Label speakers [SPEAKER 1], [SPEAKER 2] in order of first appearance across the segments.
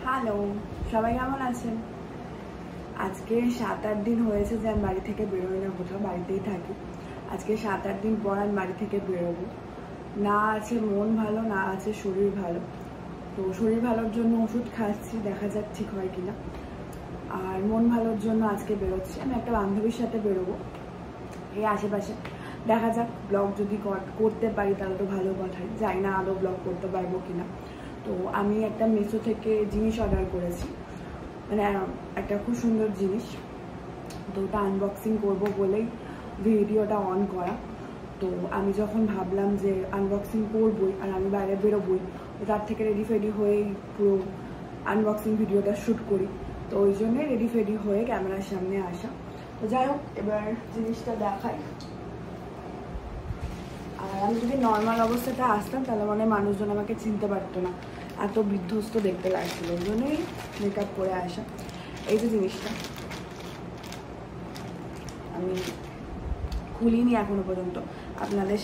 [SPEAKER 1] Hello, সবাই কেমন আছেন? আজকে 7-8 দিন হয়েছে যে আমি বাড়ি থেকে বেরোই না, কোথাও বাড়িতেই থাকি। আজকে 7-8 দিন পর আমি বাড়ি থেকে বেরোবো। না আছে মন ভালো, না আছে শরীর ভালো। তো শরীর ভালোর জন্য ওষুধ খাচ্ছি, দেখা যাক ঠিক হয় কিনা। আর মন ভালোর জন্য আজকে বেরোচ্ছি, আমি একটা বান্ধবীর সাথে বেরোবো এই আশেপাশে। দেখা যাক, ব্লগ যদি করতে পারি তাহলে তো ভালো কথাই, জানি না আদৌ ব্লগ করতে পারবো কিনা। তো আমি একটা মিশো থেকে জিনিস অর্ডার করেছি, মানে একটা খুব সুন্দর জিনিস। তো ওটা আনবক্সিং করবো বলেই ভিডিওটা অন করা। তো আমি যখন ভাবলাম যে আনবক্সিং করবই আর আমি বাইরে বেরোবই, তো তার থেকে রেডি ফেডি হয়েই পুরো আনবক্সিং ভিডিওটা শ্যুট করি। তো ওই জন্যে রেডি ফেডি হয়ে ক্যামেরার সামনে আসা। তো যাই হোক, এবার জিনিসটা দেখাই। আর আমি যদি নর্মাল অবস্থাতে আসতাম তাহলে মানে মানুষজন আমাকে চিনতে পারতো না, এত বিধ্বস্ত দেখতে লাগছিল। ওই জন্যই মেকআপ করে আসা। এই যে জিনিসটা আমি খুলিনি এখনো পর্যন্ত, আপনাদের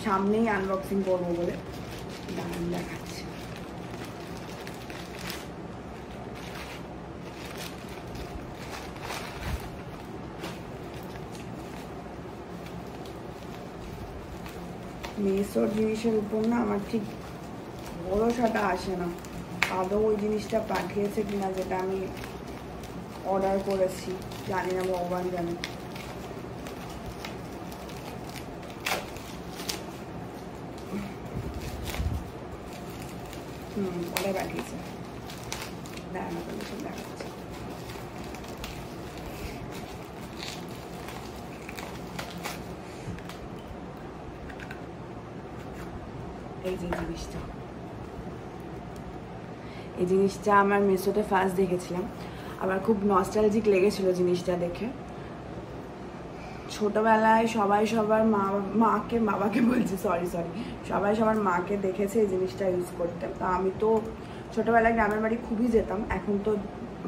[SPEAKER 1] সামনেই আনবক্সিং করবো বলে দারুণ দেখাচ্ছে। মেসোর জিনিসের উপর না আমার ঠিক ভরসাটা আসে না, আদৌ ওই জিনিসটা পাঠিয়েছে কিনা যেটা আমি অর্ডার করেছি, জানি না, ভগবান জানে। ওটাই পাঠিয়েছে, দেখাচ্ছে। এই জিনিসটা আমার মিশোতে ফার্স্ট দেখেছিলাম, আমার খুব নস্টালজিক লেগেছিল জিনিসটা দেখে। ছোটবেলায় সবাই সবার বাবাকে বলছি, সরি সবাই সবার মাকে দেখেছে এই জিনিসটা ইউজ করতে। তো আমি তো ছোটবেলায় গ্রামের বাড়ি খুবই যেতাম, এখন তো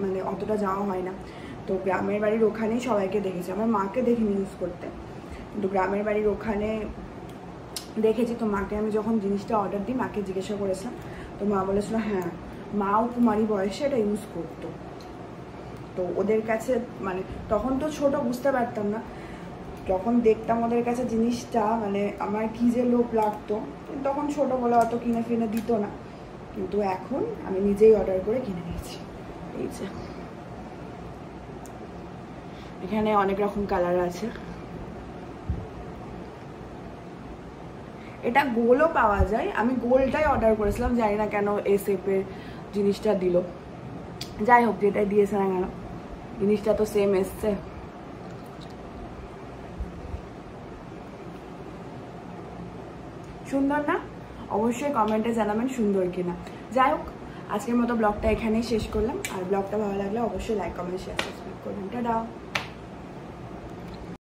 [SPEAKER 1] মানে অতটা যাওয়া হয় না। তো গ্রামের বাড়ির ওখানেই সবাইকে দেখেছি, আমার মাকে দেখিনি ইউজ করতে, কিন্তু গ্রামের বাড়ির ওখানে দেখেছি। তো মাকে আমি যখন জিনিসটা অর্ডার দিই, মাকে জিজ্ঞাসা করেছিলাম, তো মা বলেছিল হ্যাঁ, মাও কুমারী বয়সে এটা ইউজ করতো। তো ওদের কাছে মানে তখন তো ছোট, বুঝতে পারতাম না, যখন দেখতাম ওদের কাছে জিনিসটা মানে আমার কি যে লোভ লাগতো। তখন ছোট বলে অত কিনে ফিনে দিত না, কিন্তু এখন আমি নিজেই অর্ডার করে কিনে নিয়েছি। এই যে এখানে অনেক রকম কালার আছে, এটা গোলও পাওয়া যায়। আমি গোলটাই অর্ডার করেছিলাম, জানি না কেন এই শেপের জিনিসটা দিল। যাই হোক, যেটাই দিয়েছে না কেন জিনিসটা তো সেম এসছে। সুন্দর না? অবশ্যই কমেন্টে জানাবেন সুন্দর কিনা। যাই হোক, আজকের মতো ব্লগটা এখানেই শেষ করলাম। আর ব্লগটা ভালো লাগলে অবশ্যই লাইক, কমেন্ট, শেয়ার, সাবস্ক্রাইব করবেন। টাটা।